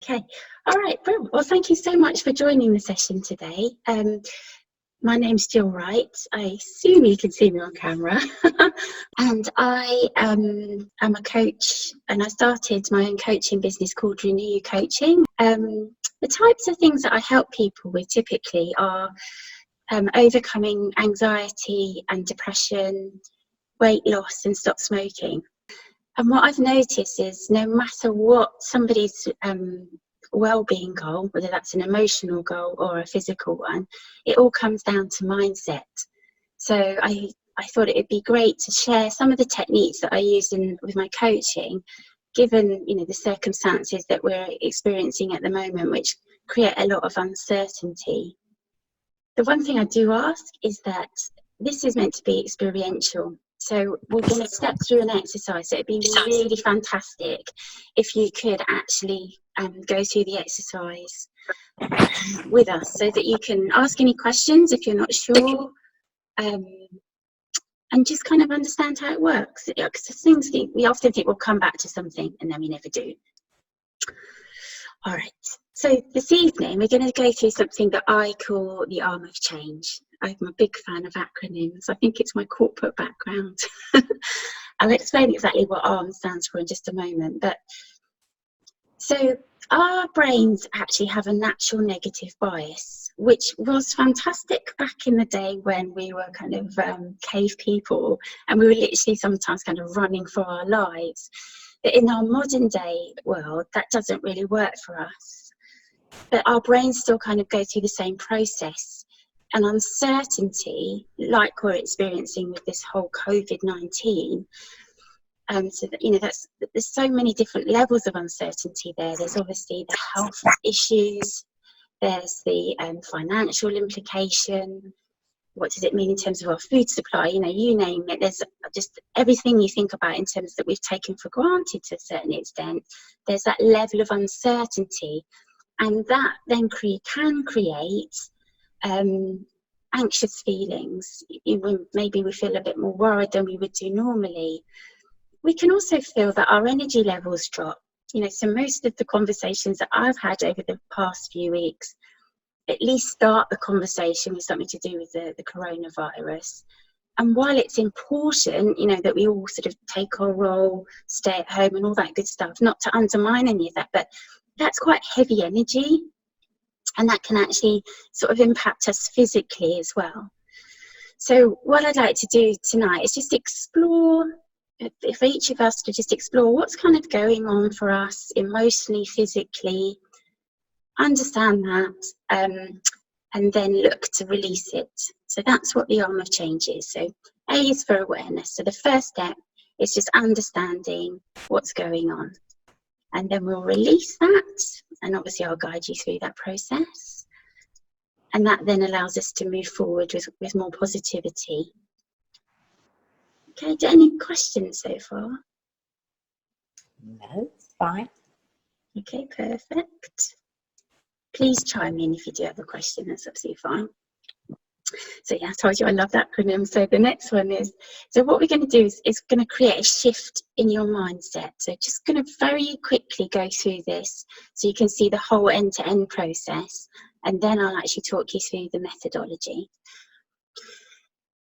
Okay, all right, brilliant. Well, thank you so much for joining the session today. My name's Jill Wright. I assume you can see me on camera. And I am a coach, and I started my own coaching business called Renew You Coaching. The types of things that I help people with typically are overcoming anxiety and depression, weight loss, and stop smoking. And what I've noticed is no matter what somebody's well-being goal, whether that's an emotional goal or a physical one, it all comes down to mindset. So I thought it'd be great to share some of the techniques that I use with my coaching, given the circumstances that we're experiencing at the moment, which create a lot of uncertainty. The one thing I do ask is that this is meant to be experiential. So we're going to step through an exercise. So it'd be really fantastic if you could actually go through the exercise with us, so that you can ask any questions if you're not sure, and just kind of understand how it works. Because we often think we'll come back to something and then we never do. All right. So this evening we're going to go through something that I call the arm of change. I'm a big fan of acronyms. I think it's my corporate background. I'll explain exactly what ARM stands for in just a moment. But so our brains actually have a natural negative bias, which was fantastic back in the day when we were kind of cave people and we were literally sometimes kind of running for our lives. But in our modern day world, that doesn't really work for us. But our brains still kind of go through the same process. And uncertainty, like we're experiencing with this whole COVID-19, so that, there's so many different levels of uncertainty there. There's obviously the health issues, there's the financial implication. What does it mean in terms of our food supply? You name it. There's just everything you think about in terms that we've taken for granted to a certain extent. There's that level of uncertainty, and that then can create anxious feelings. Maybe we feel a bit more worried than we would do normally. We can also feel that our energy levels drop. So most of the conversations that I've had over the past few weeks at least start the conversation with something to do with the coronavirus. And while it's important, that we all sort of take our role, stay at home and all that good stuff, not to undermine any of that, but that's quite heavy energy. And that can actually sort of impact us physically as well. So what I'd like to do tonight is just explore, if each of us to just explore what's kind of going on for us emotionally, physically, understand that, and then look to release it. So that's what the arm of change is. So A is for awareness. So the first step is just understanding what's going on. And then we'll release that, and obviously I'll guide you through that process. And that then allows us to move forward with more positivity. Okay, any questions so far? No, it's fine. Okay, perfect. Please chime in if you do have a question, that's absolutely fine. So yeah, I told you I love that acronym. So the next one is, so what we're going to do is going to create a shift in your mindset. So just going to very quickly go through this so you can see the whole end-to-end process, and then I'll actually talk you through the methodology.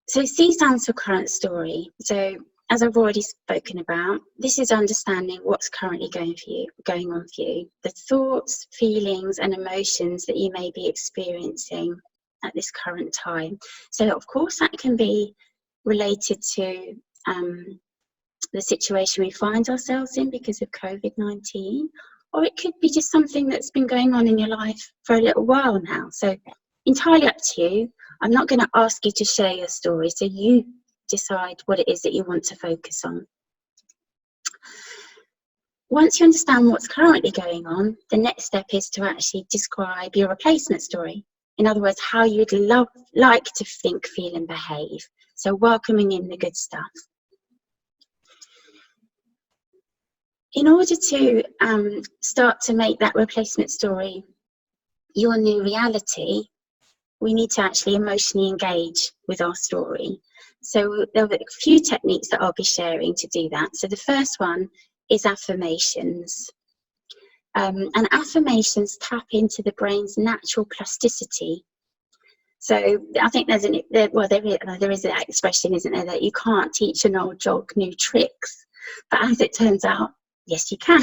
So C stands for current story. So as I've already spoken about, this is understanding what's currently going on for you, the thoughts, feelings and emotions that you may be experiencing at this current time. So of course that can be related to the situation we find ourselves in because of COVID-19, or it could be just something that's been going on in your life for a little while now. So entirely up to you. I'm not going to ask you to share your story, so you decide what it is that you want to focus on. Once you understand what's currently going on, the next step is to actually describe your replacement story. In other words, how you'd like to think, feel and behave. So welcoming in the good stuff. In order to start to make that replacement story your new reality, we need to actually emotionally engage with our story. So there are a few techniques that I'll be sharing to do that. So the first one is affirmations. And affirmations tap into the brain's natural plasticity. So I think there is that expression, isn't there, that you can't teach an old dog new tricks. But as it turns out, yes, you can.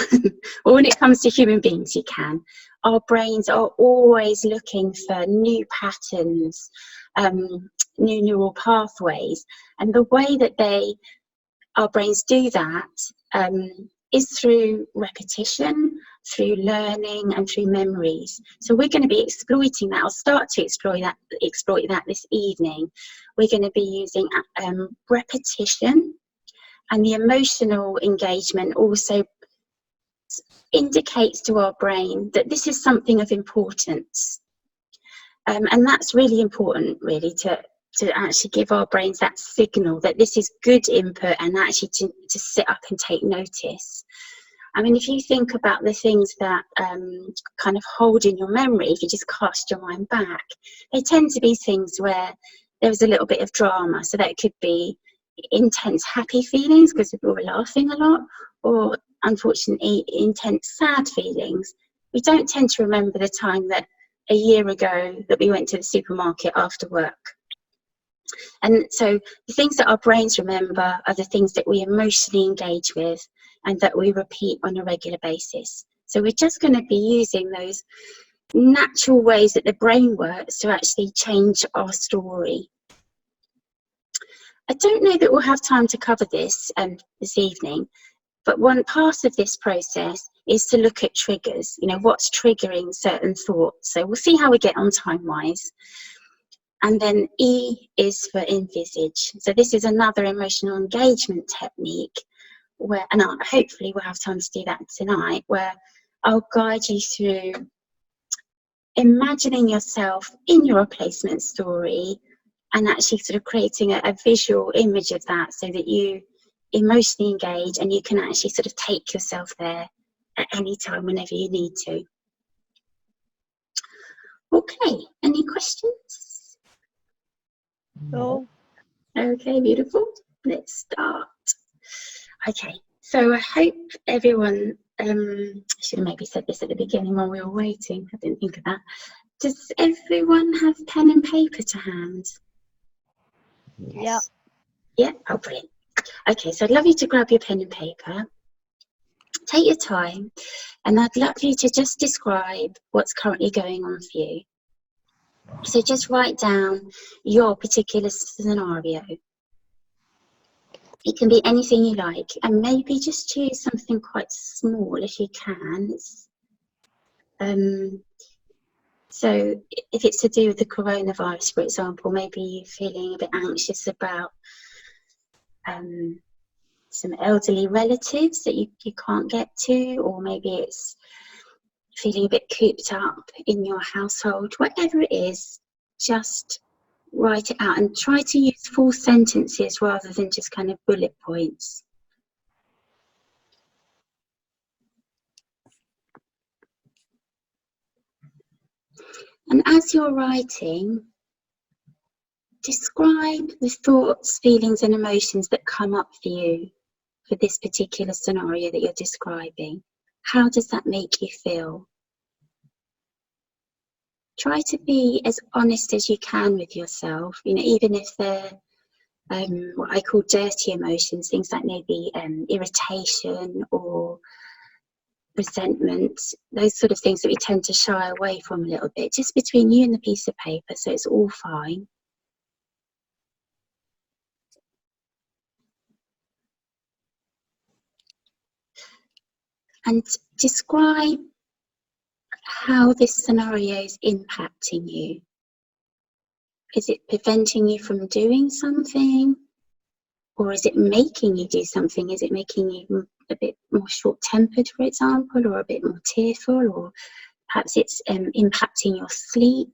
Or when it comes to human beings, you can. Our brains are always looking for new patterns, new neural pathways. And the way that our brains do that is through repetition, through learning, and through memories. So we're going to be exploiting that. I'll start to exploit that this evening. We're going to be using repetition, and the emotional engagement also indicates to our brain that this is something of importance. And that's really important, really, to actually give our brains that signal that this is good input, and actually to sit up and take notice. I mean, if you think about the things that kind of hold in your memory, if you just cast your mind back, they tend to be things where there was a little bit of drama. So that could be intense happy feelings because we were laughing a lot, or unfortunately intense sad feelings. We don't tend to remember the time that a year ago that we went to the supermarket after work. And so the things that our brains remember are the things that we emotionally engage with and that we repeat on a regular basis. So we're just going to be using those natural ways that the brain works to actually change our story. I don't know that we'll have time to cover this this evening, but one part of this process is to look at triggers, you know, what's triggering certain thoughts. So we'll see how we get on time-wise. And then E is for envisage. So this is another emotional engagement technique where, and hopefully we'll have time to do that tonight, where I'll guide you through imagining yourself in your replacement story and actually sort of creating a visual image of that so that you emotionally engage and you can actually sort of take yourself there at any time whenever you need to. Okay, any questions? No. Okay, beautiful. Let's start. Okay, so I hope everyone, I should have maybe said this at the beginning while we were waiting. I didn't think of that. Does everyone have pen and paper to hand? Yeah. Yeah, oh brilliant. Okay, so I'd love you to grab your pen and paper. Take your time, and I'd love you to just describe what's currently going on for you. So just write down your particular scenario. It can be anything you like, and maybe just choose something quite small if you can. So if it's to do with the coronavirus, for example, maybe you're feeling a bit anxious about some elderly relatives that you can't get to, or maybe it's feeling a bit cooped up in your household. Whatever it is, just write it out and try to use full sentences rather than just kind of bullet points. And as you're writing, describe the thoughts, feelings and emotions that come up for you for this particular scenario that you're describing. How does that make you feel? Try to be as honest as you can with yourself, you know, even if they're what I call dirty emotions, things like maybe irritation or resentment, those sort of things that we tend to shy away from a little bit, just between you and the piece of paper, so it's all fine. And describe how this scenario is impacting you. Is it preventing you from doing something? Or is it making you do something? Is it making you a bit more short-tempered, for example, or a bit more tearful, or perhaps it's impacting your sleep?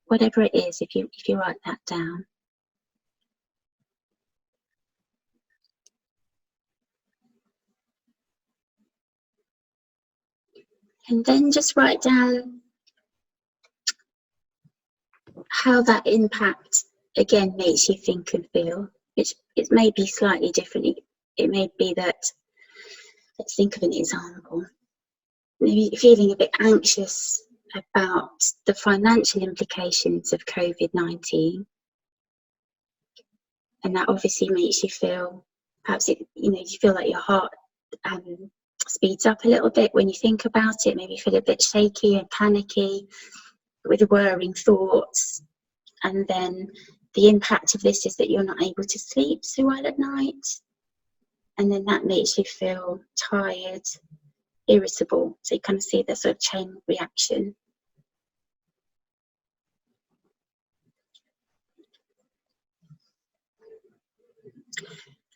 Whatever it is, if you write that down. And then just write down how that impact, again, makes you think and feel. It may be slightly different. It may be that, let's think of an example. maybe feeling a bit anxious about the financial implications of COVID-19. And that obviously makes you feel, perhaps you feel like your heart speeds up a little bit when you think about it. Maybe you feel a bit shaky and panicky with whirring thoughts. And then the impact of this is that you're not able to sleep so well at night. And then that makes you feel tired, irritable. So you kind of see the sort of chain reaction.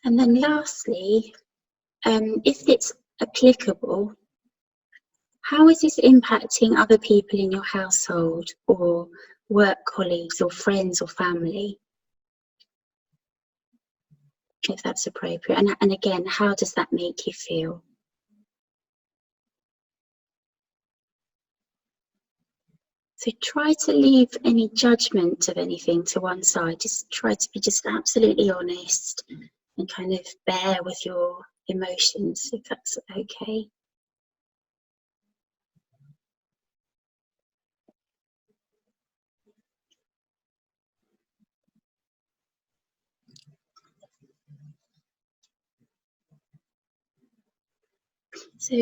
And then lastly, if it's applicable, how is this impacting other people in your household or work colleagues or friends or family? If that's appropriate. And again, how does that make you feel? So try to leave any judgment of anything to one side. Just try to be just absolutely honest and kind of bear with your emotions, if that's okay. So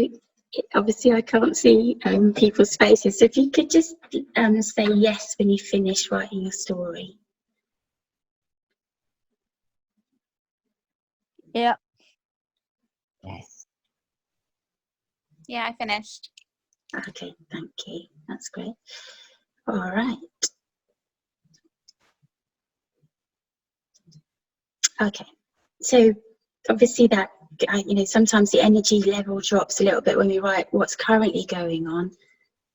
obviously I can't see people's faces, so if you could just say yes when you finish writing your story. Yeah. Yes. Yeah, I finished. Okay, thank you. That's great. All right. Okay, so obviously that, sometimes the energy level drops a little bit when we write what's currently going on.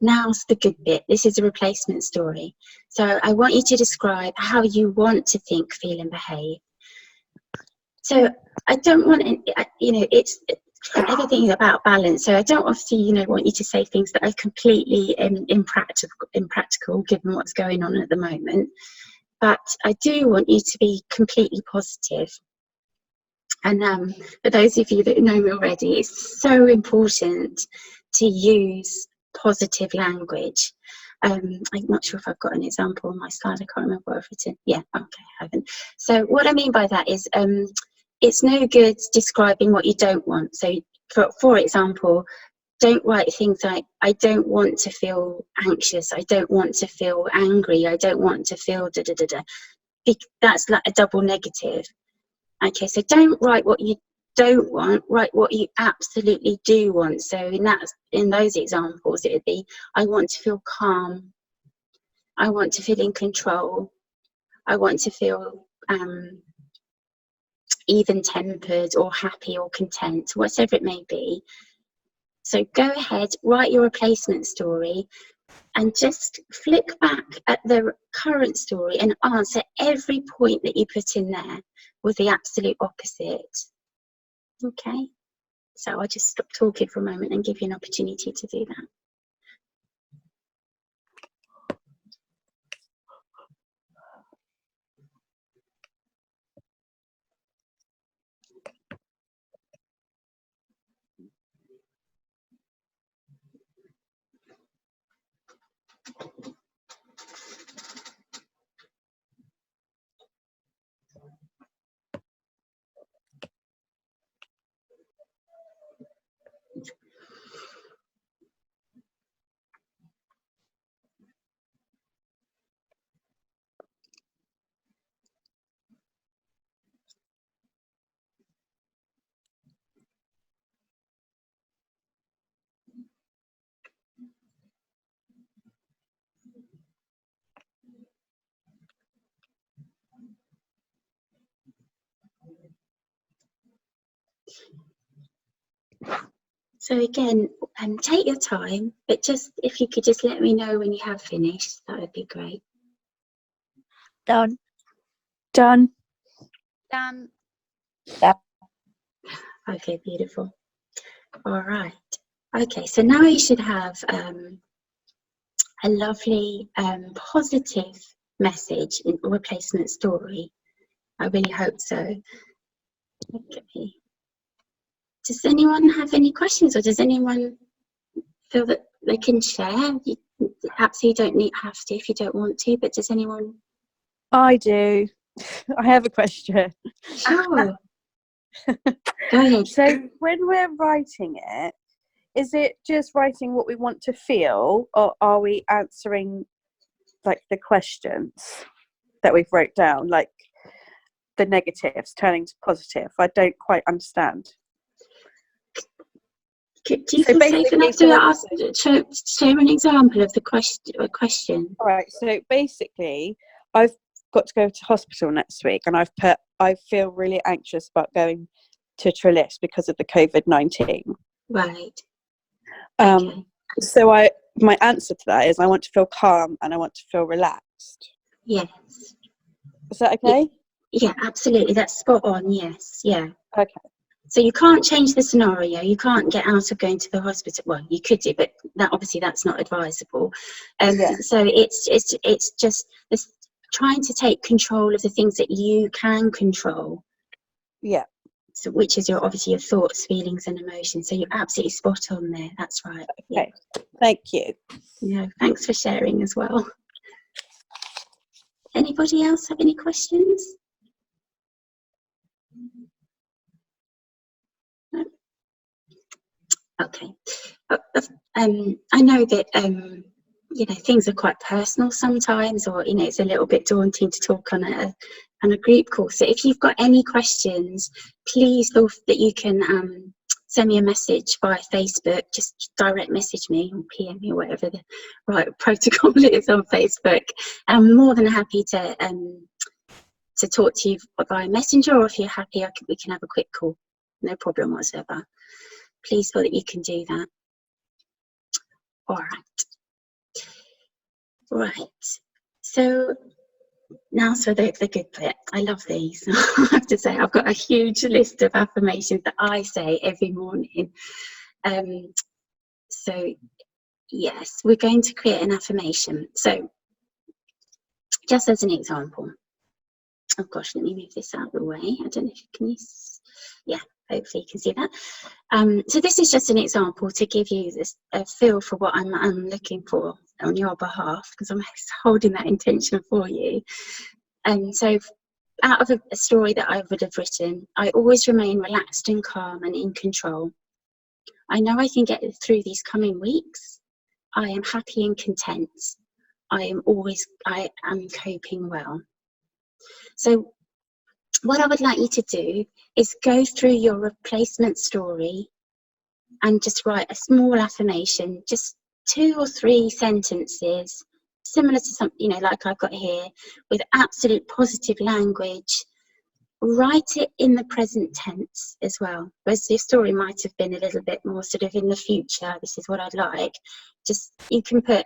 Now's the good bit. This is a replacement story. So I want you to describe how you want to think, feel and behave. So I don't want, it's everything is about balance. So I don't obviously, want you to say things that are completely impractical given what's going on at the moment. But I do want you to be completely positive. And for those of you that know me already, it's so important to use positive language. I'm not sure if I've got an example on my slide. I can't remember what I've written. Yeah, okay, I haven't. So what I mean by that is it's no good describing what you don't want. So for example, don't write things like, I don't want to feel anxious, I don't want to feel angry, I don't want to feel da-da-da-da. That's like a double negative. Okay, so don't write what you don't want, write what you absolutely do want. So in those examples, it would be, I want to feel calm, I want to feel in control, I want to feel even-tempered or happy or content, whatever it may be. So go ahead, write your replacement story and just flick back at the current story and answer every point that you put in there with the absolute opposite. Okay, so I'll just stop talking for a moment and give you an opportunity to do that. So again, take your time, but just if you could just let me know when you have finished, that would be great. Done. Done. Done. Okay, beautiful. All right. Okay, so now you should have a lovely positive message in replacement story. I really hope so. Okay. Does anyone have any questions, or does anyone feel that they can share? You absolutely don't have to if you don't want to, but does anyone? I do. I have a question. Oh, go ahead. So when we're writing it, is it just writing what we want to feel, or are we answering like the questions that we've wrote down, like the negatives turning to positive? I don't quite understand. Do you So feel safe basically, enough to ask, share an example of the question? All right. So basically, I've got to go to hospital next week, and I've put I feel really anxious about going to Trellis because of the COVID-19. Right. Um, Okay. So my answer to that is I want to feel calm and I want to feel relaxed. Yes. Is that okay? Yeah, absolutely. That's spot on. Yes. Yeah. Okay. So you can't change the scenario. You can't get out of going to the hospital. Well, you could do, but that's not advisable. Yeah. So it's just this trying to take control of the things that you can control. Yeah. So which is obviously your thoughts, feelings, and emotions. So you're absolutely spot on there. That's right. Okay. Thank you. Yeah. Thanks for sharing as well. Anybody else have any questions? No? Okay. I know that things are quite personal sometimes, or it's a little bit daunting to talk on a group call. So if you've got any questions, please feel that you can send me a message via Facebook. Just direct message me or PM me or whatever the right protocol is on Facebook. I'm more than happy to talk to you via Messenger, or if you're happy, we can have a quick call. No problem whatsoever. Please feel that you can do that. All right. So now for the good bit. I love these. I have to say, I've got a huge list of affirmations that I say every morning. So yes, we're going to create an affirmation. So just as an example, oh gosh, let me move this out of the way. I don't know if you can yeah, hopefully you can see that. So this is just an example to give you a feel for what I'm looking for on your behalf, because I'm holding that intention for you. And so out of a story that I would have written, I always remain relaxed and calm and in control. I know I can get through these coming weeks. I am happy and content. I am coping well. So what I would like you to do is go through your replacement story and just write a small affirmation, just 2 or 3 sentences, similar to something, like I've got here, with absolute positive language. Write it in the present tense as well, whereas your story might have been a little bit more sort of in the future. This is what I'd like. Just, you can put,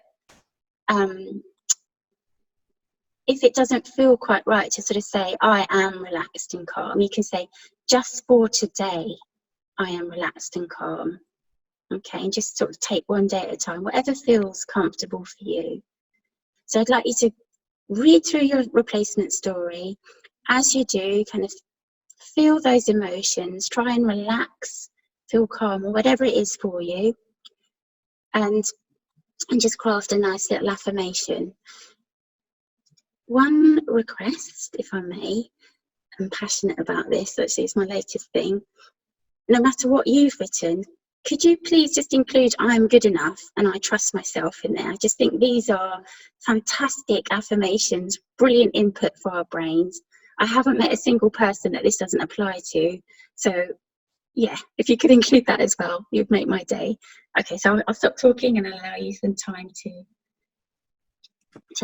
if it doesn't feel quite right to sort of say, I am relaxed and calm, you can say, just for today, I am relaxed and calm. Okay, and just sort of take one day at a time, whatever feels comfortable for you. So I'd like you to read through your replacement story. As you do, kind of feel those emotions, try and relax, feel calm, or whatever it is for you, and just craft a nice little affirmation. One request, if I may, I'm passionate about this, actually it's my latest thing. No matter what you've written, could you please just include I'm good enough and I trust myself in there? I just think these are fantastic affirmations, brilliant input for our brains. I haven't met a single person that this doesn't apply to. So yeah, if you could include that as well, you'd make my day. Okay, so I'll stop talking and allow you some time to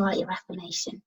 write your affirmation.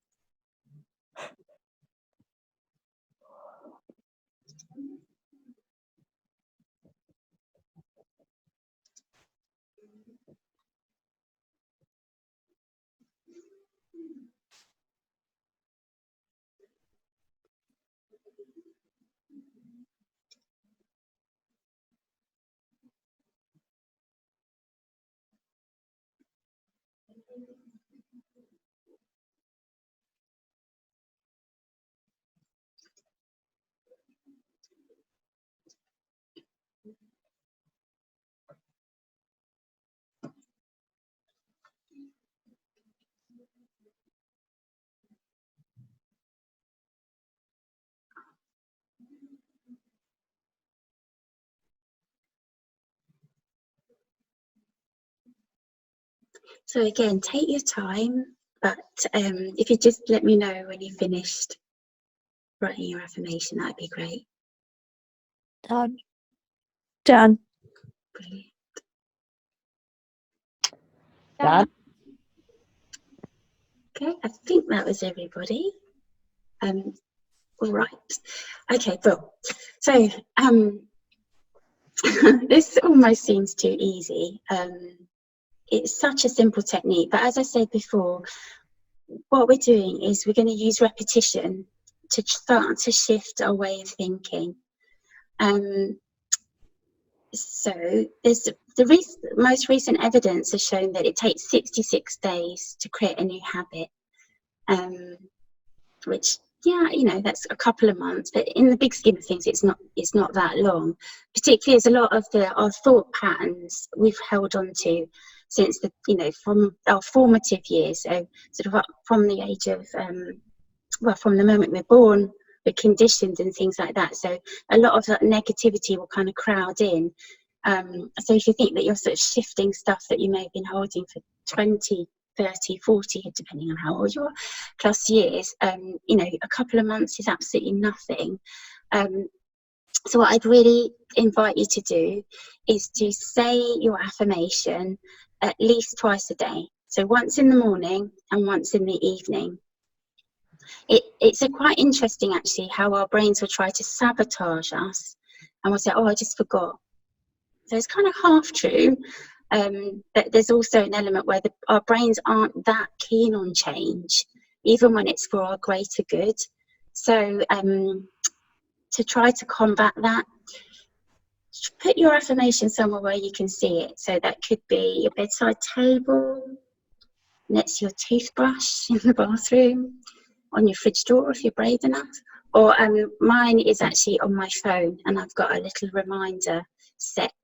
So again, take your time, but if you just let me know when you've finished writing your affirmation, that'd be great. Done. Done. Brilliant. Done. Okay, I think that was everybody. All right. Okay, cool. So this almost seems too easy. It's such a simple technique, but as I said before, what we're doing is we're going to use repetition to start to shift our way of thinking. So there's the most recent evidence has shown that it takes 66 days to create a new habit, which, yeah, you know, that's a couple of months, but in the big scheme of things, it's not that long. Particularly as a lot of our thought patterns we've held on to since from our formative years, so sort of up from the age of from the moment we're born, we're conditioned and things like that. So a lot of that negativity will kind of crowd in. So if you think that you're sort of shifting stuff that you may have been holding for 20, 30, 40, depending on how old you are, plus years, a couple of months is absolutely nothing. So what I'd really invite you to do is to say your affirmation at least twice a day. So once in the morning and once in the evening. It's quite interesting, actually, how our brains will try to sabotage us, and we'll say, oh, I just forgot. So it's kind of half true, but there's also an element where our brains aren't that keen on change, even when it's for our greater good. So to try to combat that, put your affirmation somewhere where you can see it. So that could be your bedside table, next to your toothbrush in the bathroom, on your fridge door if you're brave enough, or mine is actually on my phone, and I've got a little reminder set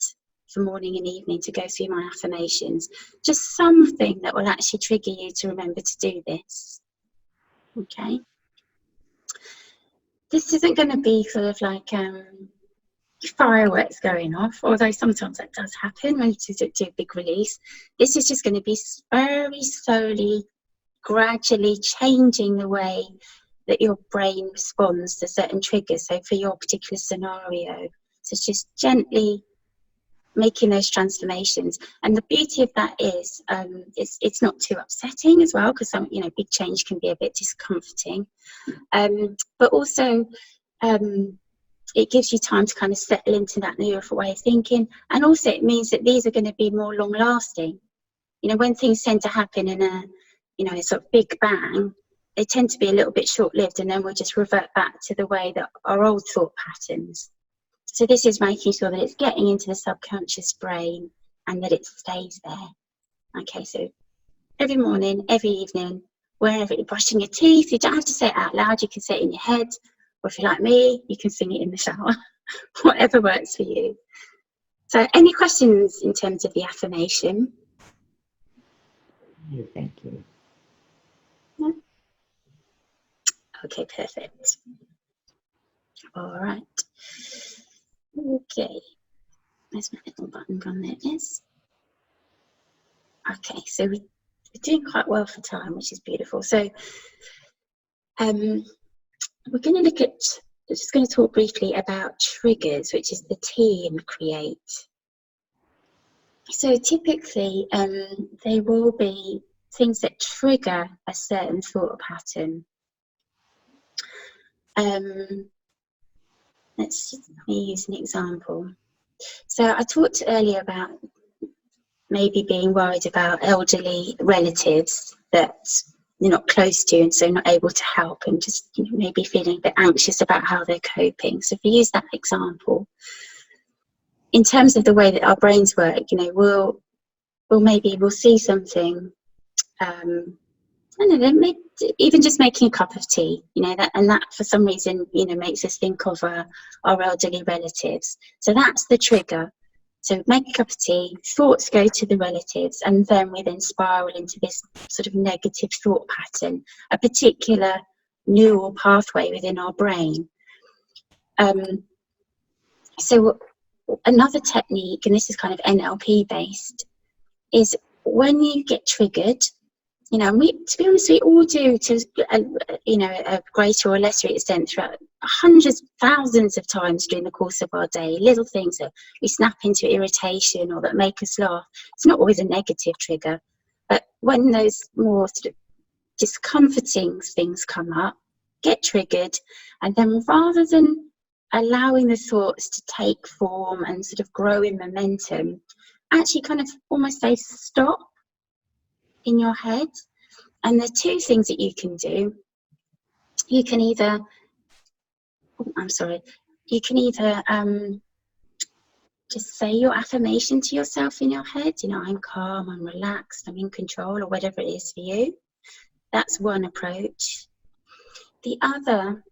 for morning and evening to go through my affirmations. Just something that will actually trigger you to remember to do this. Okay. This isn't going to be sort of like fireworks going off, although sometimes that does happen when you do a big release. This is just going to be very slowly, gradually changing the way that your brain responds to certain triggers. So for your particular scenario, so just gently making those transformations. And the beauty of that is it's not too upsetting as well, because some big change can be a bit discomforting, but also it gives you time to kind of settle into that new way of thinking. And also it means that these are going to be more long lasting. When things tend to happen in a sort of big bang, they tend to be a little bit short-lived, and then we'll just revert back to the way that our old thought patterns. So this is making sure that it's getting into the subconscious brain and that it stays there. Okay, so every morning, every evening, wherever you're brushing your teeth, you don't have to say it out loud, you can say it in your head, or if you're like me, you can sing it in the shower, whatever works for you. So any questions in terms of the affirmation? No, thank you. Yeah. Okay, perfect. All right. Okay. There's my little button gone there. Yes. Okay, so we're doing quite well for time, which is beautiful. So we're going to look at, just going to talk briefly about triggers, which is the T in create. So typically they will be things that trigger a certain thought pattern. Let me use an example. So I talked earlier about maybe being worried about elderly relatives that you're not close to and so not able to help, and just maybe feeling a bit anxious about how they're coping. So if we use that example, in terms of the way that our brains work, we'll see something, I don't know, maybe even just making a cup of tea, that for some reason makes us think of our elderly relatives. So that's the trigger. So make a cup of tea, thoughts go to the relatives, and then we then spiral into this sort of negative thought pattern, a particular neural pathway within our brain. So another technique, and this is kind of NLP based, is when you get triggered, you know, to be honest, we all do to, a greater or lesser extent throughout hundreds, thousands of times during the course of our day, little things that we snap into irritation or that make us laugh. It's not always a negative trigger, but when those more sort of discomforting things come up, get triggered, and then rather than allowing the thoughts to take form and sort of grow in momentum, actually kind of almost say stop in your head. And there are two things that you can do. You can either, just say your affirmation to yourself in your head, you know, I'm calm, I'm relaxed, I'm in control, or whatever it is for you. That's one approach. The other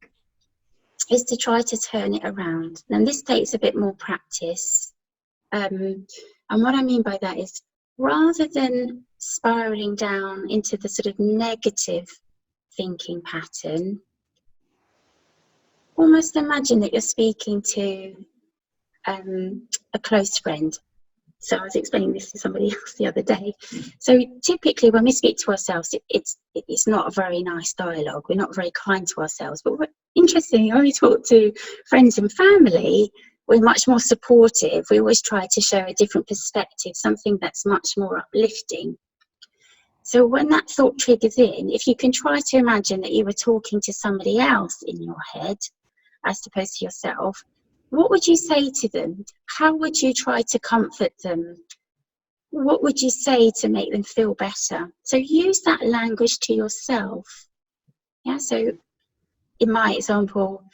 is to try to turn it around. And this takes a bit more practice. And what I mean by that is, rather than spiraling down into the sort of negative thinking pattern, almost imagine that you're speaking to a close friend. So I was explaining this to somebody else the other day. So typically when we speak to ourselves, it's not a very nice dialogue. We're not very kind to ourselves. But interestingly, when we talk to friends and family, we're much more supportive. We always try to show a different perspective, something that's much more uplifting. So when that thought triggers in, if you can try to imagine that you were talking to somebody else in your head, as opposed to yourself, what would you say to them? How would you try to comfort them? What would you say to make them feel better? So use that language to yourself. Yeah, so in my example,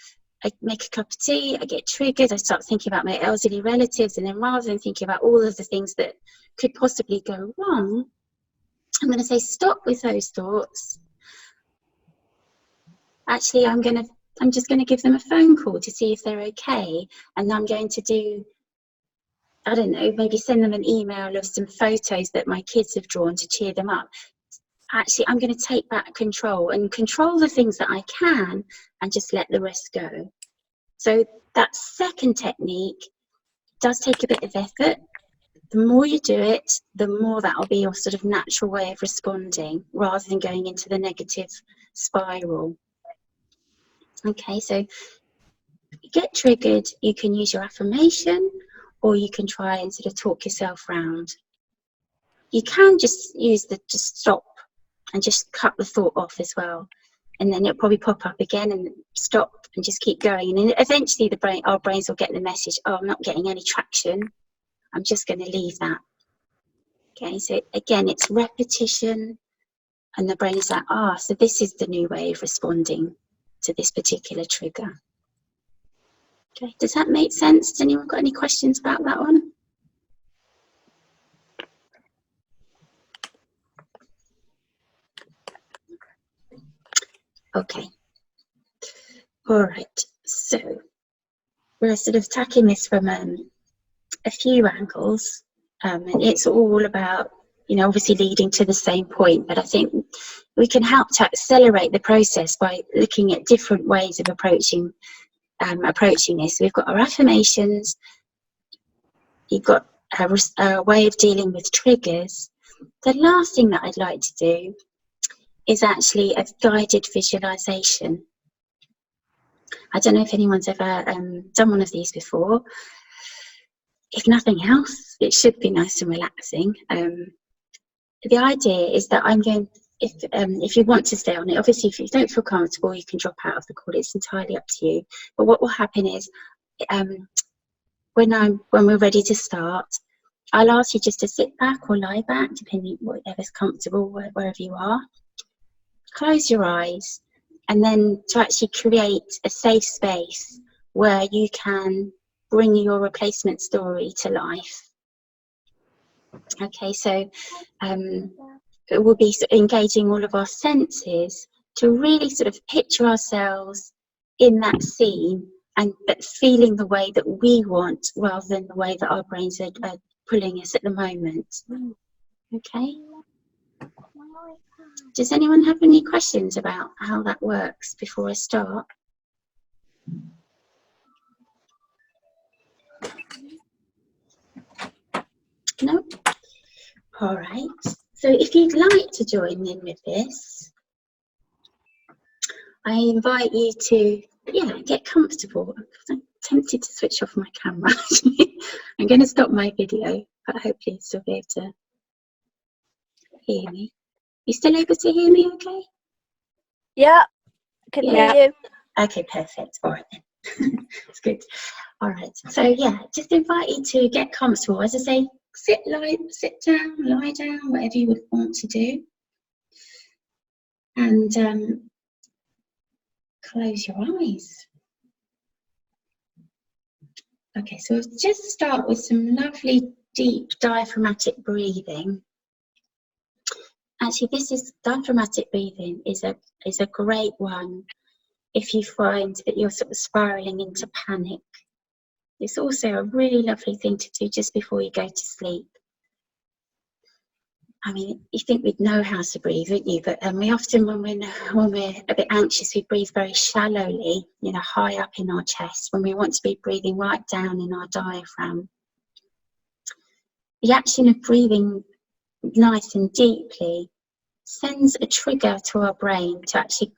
I make a cup of tea, I get triggered, I start thinking about my elderly relatives, and then rather than thinking about all of the things that could possibly go wrong, I'm going to say stop with those thoughts. Actually, I'm just going to give them a phone call to see if they're okay, and I'm going to do, I don't know, maybe send them an email of some photos that my kids have drawn to cheer them up. Actually, I'm going to take back control and control the things that I can and just let the rest go. So that second technique does take a bit of effort. The more you do it, the more that'll be your sort of natural way of responding rather than going into the negative spiral. Okay, so you get triggered, you can use your affirmation, or you can try and sort of talk yourself round. You can just use just stop and just cut the thought off as well. And then it'll probably pop up again and stop and just keep going. And eventually our brains will get the message, oh, I'm not getting any traction. I'm just going to leave that. Okay, so again, it's repetition. And the brain's like, so this is the new way of responding to this particular trigger. Okay, does that make sense? Has anyone got any questions about that one? Okay. All right. So we're sort of tackling this from a few angles, and it's all about, you know, obviously leading to the same point, but I think we can help to accelerate the process by looking at different ways of approaching this. We've got our affirmations, you've got a way of dealing with triggers. The last thing that I'd like to do is actually a guided visualization. I don't know if anyone's ever done one of these before. If nothing else, it should be nice and relaxing. The idea is that I'm going, if you want to stay on it, obviously if you don't feel comfortable, you can drop out of the call, it's entirely up to you. But what will happen is, when we're ready to start, I'll ask you just to sit back or lie back, depending whatever's comfortable, wherever you are. Close your eyes, and then to actually create a safe space where you can bring your replacement story to life. Okay, so it will be engaging all of our senses to really sort of picture ourselves in that scene, but feeling the way that we want rather than the way that our brains are pulling us at the moment. Okay. Does anyone have any questions about how that works before I start? No? All right. So if you'd like to join in with this, I invite you to, get comfortable. I'm tempted to switch off my camera. I'm going to stop my video, but hopefully you'll still be able to hear me. You still able to hear me okay? Yeah, I can Yeah. hear you. Okay, perfect. All right then. That's good. All right. So yeah, just invite you to get comfortable. As I say, sit down, lie down, whatever you would want to do. And close your eyes. Okay, so we'll just start with some lovely deep diaphragmatic breathing. Actually, diaphragmatic breathing is a great one if you find that you're sort of spiraling into panic. It's also a really lovely thing to do just before you go to sleep. I mean, you think we'd know how to breathe, wouldn't you? But we often, when we're a bit anxious, we breathe very shallowly, high up in our chest, when we want to be breathing right down in our diaphragm. The action of breathing nice and deeply sends a trigger to our brain to actually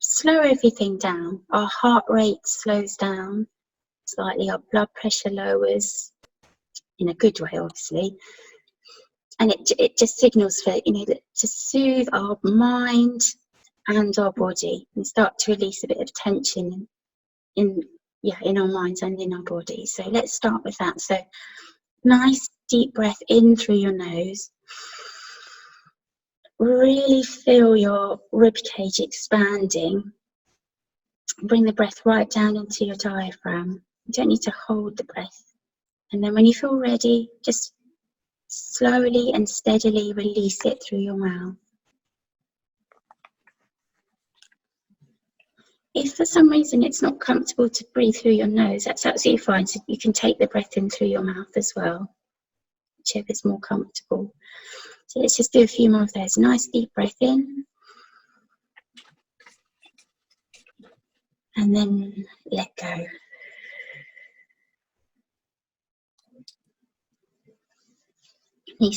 slow everything down. Our heart rate slows down slightly, our blood pressure lowers, in a good way, obviously. And it just signals for, to soothe our mind and our body and start to release a bit of tension in our minds and in our body. So let's start with that. So nice deep breath in through your nose. Really feel your ribcage expanding. Bring the breath right down into your diaphragm. You don't need to hold the breath. And then when you feel ready, just slowly and steadily release it through your mouth. If for some reason it's not comfortable to breathe through your nose, that's absolutely fine. So you can take the breath in through your mouth as well, whichever is more comfortable. So let's just do a few more of those. Nice deep breath in. And then let go.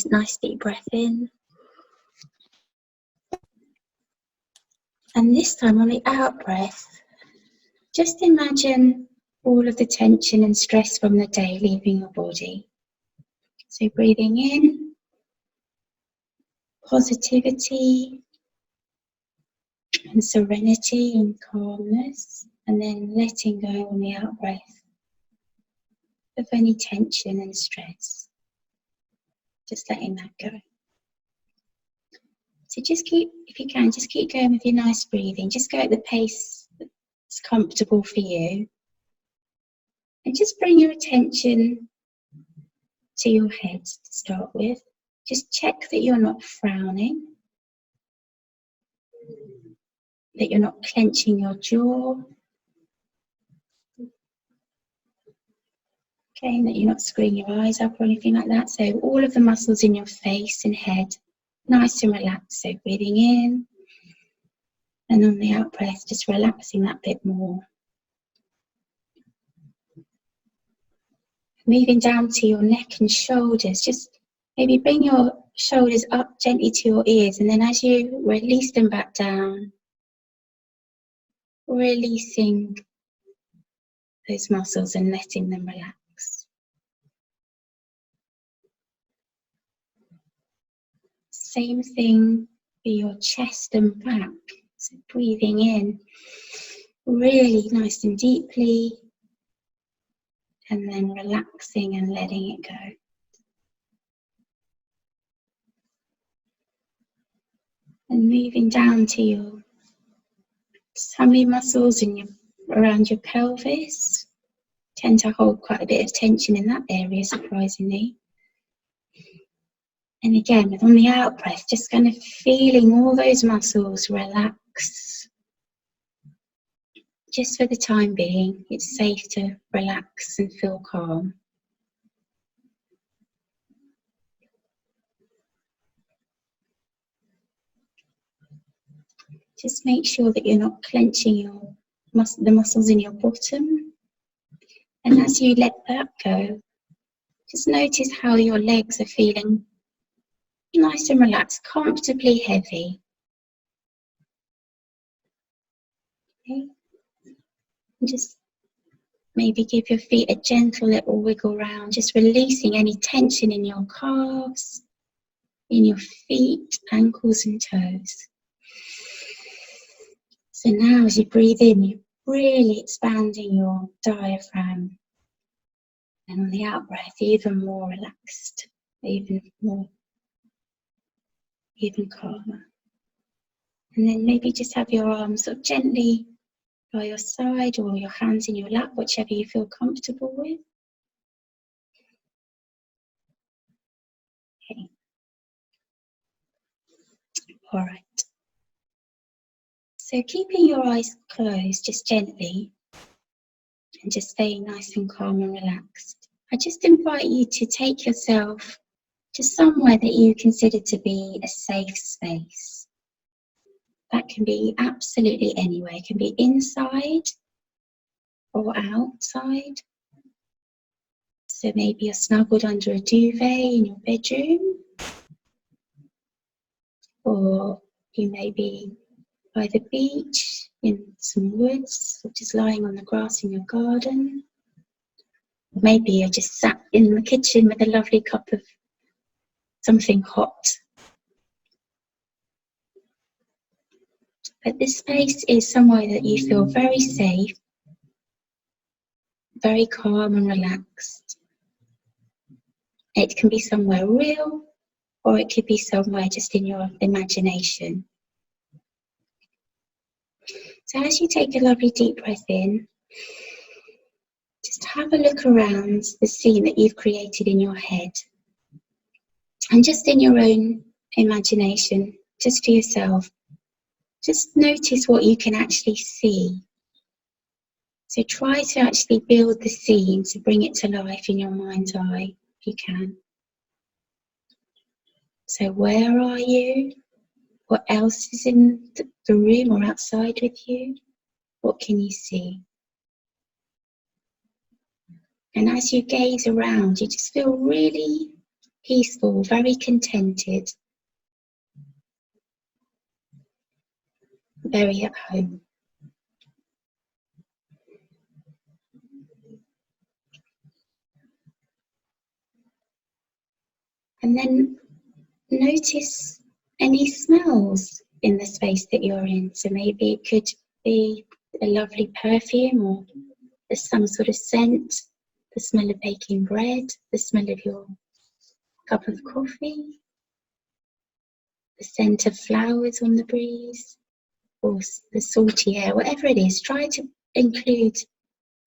Nice deep breath in. And this time on the out breath, just imagine all of the tension and stress from the day leaving your body. So breathing in, positivity and serenity and calmness, and then letting go on the out breath of any tension and stress. Just letting that go. So just if you can, just keep going with your nice breathing. Just go at the pace that's comfortable for you. And just bring your attention to your head to start with. Just check that you're not frowning, that you're not clenching your jaw. Okay, and that you're not screwing your eyes up or anything like that. So all of the muscles in your face and head, nice and relaxed. So breathing in, and on the out breath, just relaxing that bit more. Moving down to your neck and shoulders, just maybe bring your shoulders up gently to your ears, and then as you release them back down, releasing those muscles and letting them relax. Same thing for your chest and back. So breathing in really nice and deeply, and then relaxing and letting it go. And moving down to your tummy muscles around your pelvis. Tend to hold quite a bit of tension in that area, surprisingly. And again, on the out breath, just kind of feeling all those muscles relax. Just for the time being, it's safe to relax and feel calm. Just make sure that you're not clenching the muscles in your bottom. And as you let that go, just notice how your legs are feeling Nice and relaxed, comfortably heavy. Okay. And just maybe give your feet a gentle little wiggle round, just releasing any tension in your calves, in your feet, ankles and toes. So now as you breathe in, you're really expanding your diaphragm. And on the out breath, even more relaxed, even calmer. And then maybe just have your arms sort of gently by your side or your hands in your lap, whichever you feel comfortable with. Okay. All right. So keeping your eyes closed, just gently, and just staying nice and calm and relaxed. I just invite you to take yourself to somewhere that you consider to be a safe space. That can be absolutely anywhere. It can be inside or outside. So maybe you're snuggled under a duvet in your bedroom, or you may be by the beach in some woods, or just lying on the grass in your garden. Maybe you're just sat in the kitchen with a lovely cup of something hot. But this space is somewhere that you feel very safe, very calm and relaxed. It can be somewhere real, or it could be somewhere just in your imagination. So as you take a lovely deep breath in, just have a look around the scene that you've created in your head. And just in your own imagination, just for yourself, just notice what you can actually see. So try to actually build the scene, to bring it to life in your mind's eye, if you can. So where are you? What else is in the room or outside with you? What can you see? And as you gaze around, you just feel really peaceful, very contented, very at home. And then notice any smells in the space that you're in. So maybe it could be a lovely perfume, or there's some sort of scent, the smell of baking bread, the smell of your cup of coffee, the scent of flowers on the breeze, or the salty air, whatever it is. Try to include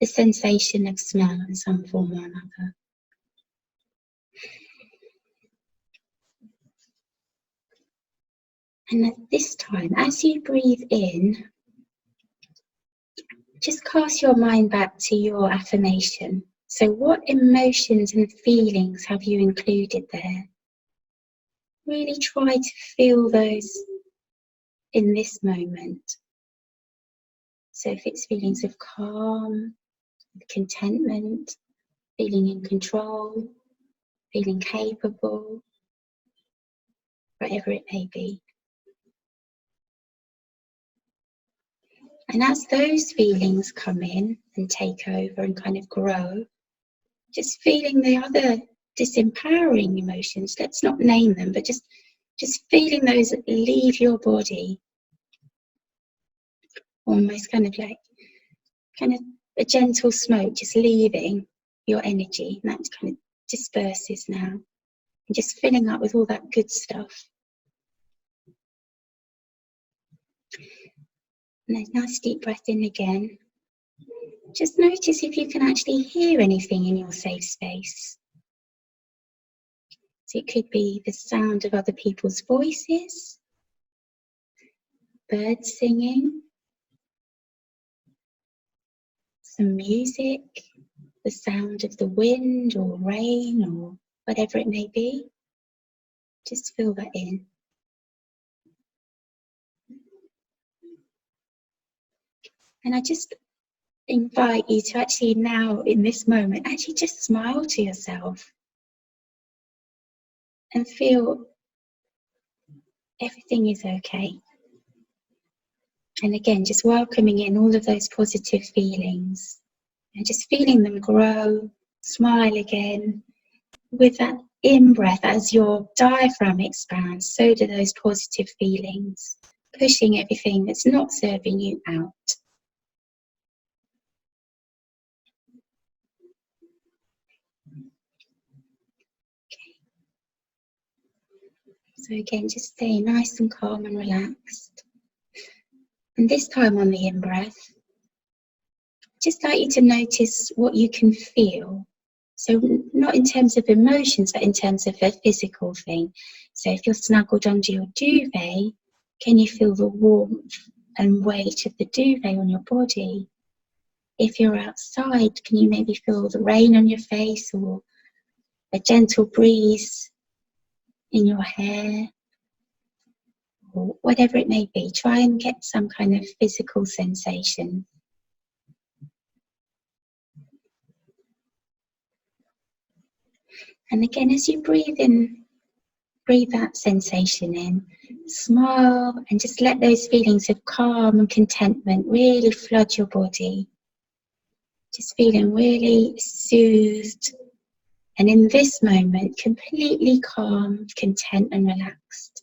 the sensation of smell in some form or another. And at this time, as you breathe in, just cast your mind back to your affirmation. So what emotions and feelings have you included there? Really try to feel those in this moment. So if it's feelings of calm, contentment, feeling in control, feeling capable, whatever it may be. And as those feelings come in and take over and kind of grow, just feeling the other disempowering emotions, let's not name them, but just feeling those leave your body, almost kind of a gentle smoke just leaving your energy, and that kind of disperses now, and just filling up with all that good stuff. And then nice deep breath in again. Just notice if you can actually hear anything in your safe space. So it could be the sound of other people's voices, birds singing, some music, the sound of the wind or rain or whatever it may be. Just fill that in. And I just invite you to actually now, in this moment, actually just smile to yourself and feel everything is okay. And again, just welcoming in all of those positive feelings and just feeling them grow. Smile again. With that in-breath, as your diaphragm expands, so do those positive feelings, pushing everything that's not serving you out. So again, just stay nice and calm and relaxed. And this time on the in-breath, just like you to notice what you can feel. So not in terms of emotions, but in terms of a physical thing. So if you're snuggled under your duvet, can you feel the warmth and weight of the duvet on your body? If you're outside, can you maybe feel the rain on your face or a gentle breeze in your hair? Or whatever it may be, try and get some kind of physical sensation. And again, as you breathe in, breathe that sensation in, smile, and just let those feelings of calm and contentment really flood your body. Just feeling really soothed, and in this moment, completely calm, content, and relaxed.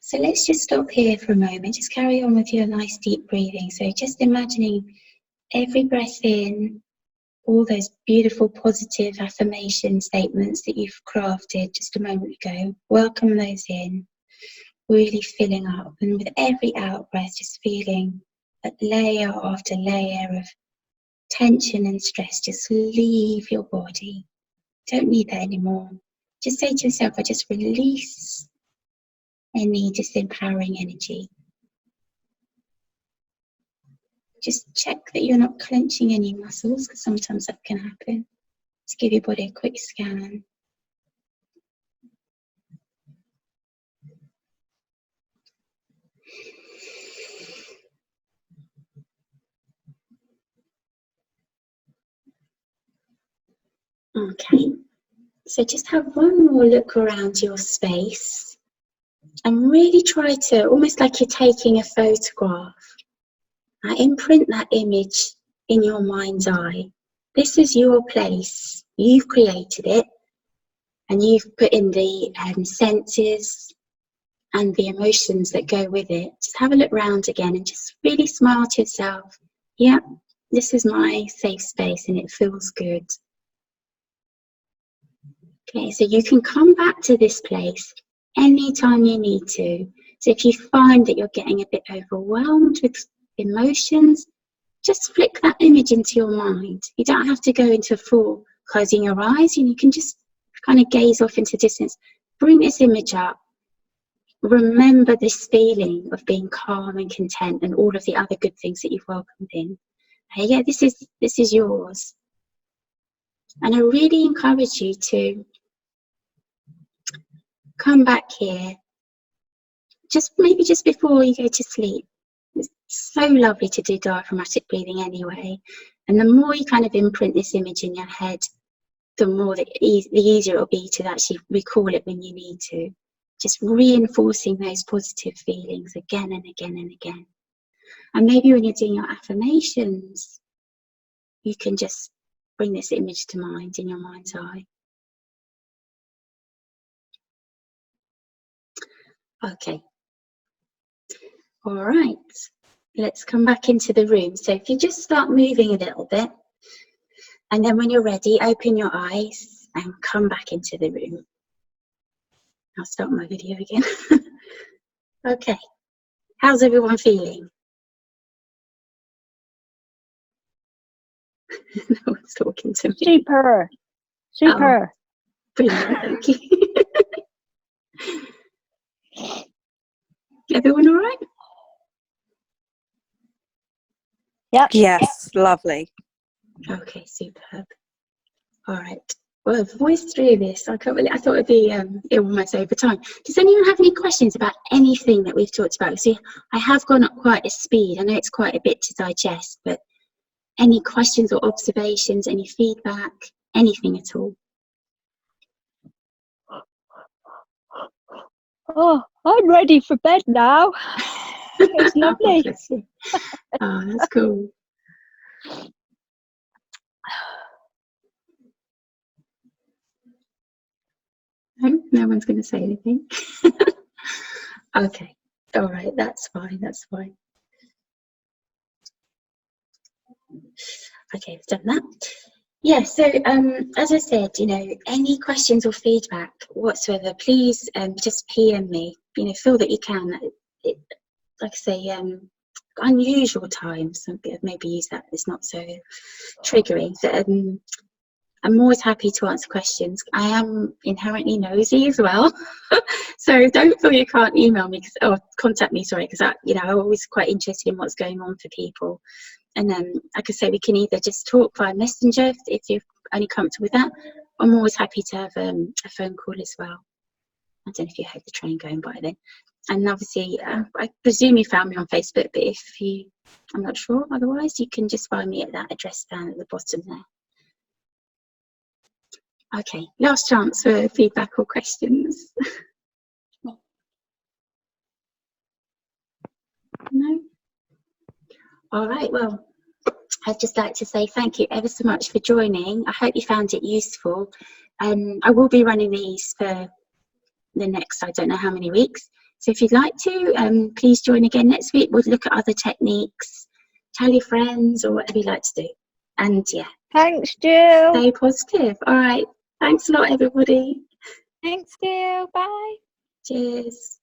So let's just stop here for a moment. Just carry on with your nice deep breathing. So just imagining every breath in, all those beautiful positive affirmation statements that you've crafted just a moment ago. Welcome those in, really filling up. And with every out breath, just feeling that layer after layer of tension and stress just leave your body. Don't need that anymore. Just say to yourself, I just release any disempowering energy. Just check that you're not clenching any muscles, because sometimes that can happen. Just give your body a quick scan. Okay, so just have one more look around your space and really try to, almost like you're taking a photograph, imprint that image in your mind's eye. This is your place. You've created it, and you've put in the senses and the emotions that go with it. Just have a look around again and just really smile to yourself. Yeah, this is my safe space and it feels good. Okay, so you can come back to this place anytime you need to. So if you find that you're getting a bit overwhelmed with emotions, just flick that image into your mind. You don't have to go into full closing your eyes, and you can just kind of gaze off into distance. Bring this image up. Remember this feeling of being calm and content and all of the other good things that you've welcomed in. Hey, yeah, this is yours. And I really encourage you to come back here maybe just before you go to sleep. It's so lovely to do diaphragmatic breathing anyway. And the more you kind of imprint this image in your head, the more the easier it'll be to actually recall it when you need to. Just reinforcing those positive feelings again and again and again. And maybe when you're doing your affirmations, you can just bring this image to mind in your mind's eye. Okay. All right. Let's come back into the room. So if you just start moving a little bit, and then when you're ready, open your eyes and come back into the room. I'll start my video again. Okay. How's everyone feeling? No one's talking to me. Super. Super. Brilliant, thank you. Everyone all right? Yep. Yes, lovely. Okay, superb. All right. Well, I've voiced through this. I thought it'd be almost over time. Does anyone have any questions about anything that we've talked about? See, I have gone up quite a speed. I know it's quite a bit to digest, but any questions or observations, any feedback, anything at all? Oh, I'm ready for bed now. It's lovely. Oh, bless you. Oh, that's cool. No one's going to say anything. Okay. All right. That's fine. That's fine. Okay, I've done that. Yeah, so as I said, any questions or feedback whatsoever, please just PM me. Feel that you can. Like I say, unusual times, maybe use that, it's not so triggering. So, I'm always happy to answer questions. I am inherently nosy as well. So don't feel you can't email me or contact me, sorry, because I'm always quite interested in what's going on for people. And like I say, we can either just talk via Messenger if you're only comfortable with that. I'm always happy to have a phone call as well. I don't know if you heard the train going by then. And obviously, I presume you found me on Facebook, but I'm not sure otherwise, you can just find me at that address down at the bottom there. Okay, last chance for feedback or questions. No? All right, well, I'd just like to say thank you ever so much for joining. I hope you found it useful. I will be running these for the next, I don't know how many weeks. So if you'd like to, please join again next week. We'll look at other techniques, tell your friends or whatever you'd like to do. And yeah. Thanks, Jill. Stay positive. All right. Thanks a lot, everybody. Thanks, Jill. Bye. Cheers.